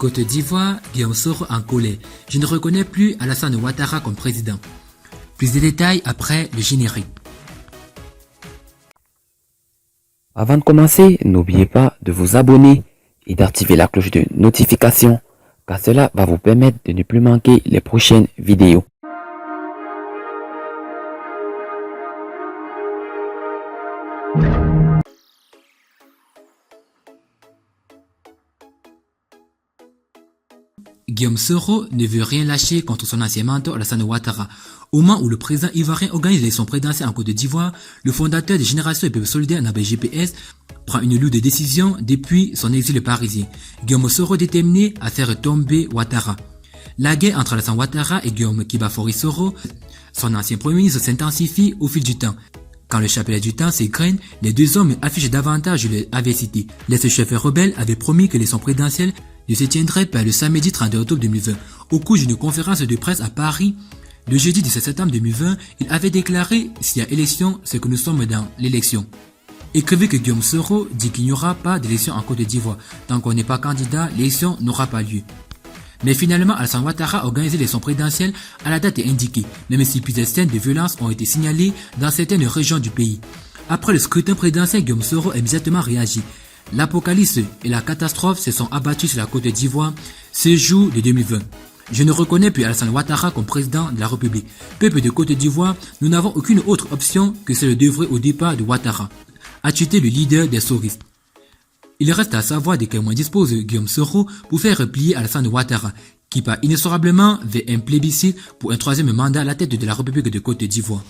Côte d'Ivoire, Guillaume Soro en colère. Je ne reconnais plus Alassane Ouattara comme président. Plus de détails après le générique. Avant de commencer, n'oubliez pas de vous abonner et d'activer la cloche de notification, car cela va vous permettre de ne plus manquer les prochaines vidéos. Guillaume Soro ne veut rien lâcher contre son ancien mentor Alassane Ouattara. Au moment où le président ivoirien organise l'élection présidentielle en Côte d'Ivoire, le fondateur des Générations et Peuples Solidaires Nabé GPS prend une lourde décision depuis son exil parisien. Guillaume Soro déterminé à faire tomber Ouattara. La guerre entre Alassane Ouattara et Guillaume Kibafori Soro, son ancien premier ministre, s'intensifie au fil du temps. Quand le chapelet du temps s'égrène, les deux hommes affichent davantage leur adversité. L'ex-chef rebelle avait promis que l'élection présidentielle ne se tiendrait pas le samedi 32 octobre 2020. Au cours d'une conférence de presse à Paris, le jeudi 17 septembre 2020, il avait déclaré « S'il y a élection, c'est que nous sommes dans l'élection ». Écrivez que Guillaume Soro dit qu'il n'y aura pas d'élection en Côte d'Ivoire. Tant qu'on n'est pas candidat, l'élection n'aura pas lieu. Mais finalement, Alassane Ouattara a organisé l'élection présidentielle à la date indiquée, même si plusieurs scènes de violence ont été signalées dans certaines régions du pays. Après le scrutin présidentiel, Guillaume Soro a immédiatement réagi. L'apocalypse et la catastrophe se sont abattus sur la Côte d'Ivoire ce jour de 2020. Je ne reconnais plus Alassane Ouattara comme président de la République. Peuple de Côte d'Ivoire, nous n'avons aucune autre option que celle d'œuvrer au départ de Ouattara, a tweeté le leader des soristes. Il reste à savoir de quels moyens dispose Guillaume Soro pour faire replier Alassane Ouattara, qui part inexorablement vers un plébiscite pour un troisième mandat à la tête de la République de Côte d'Ivoire.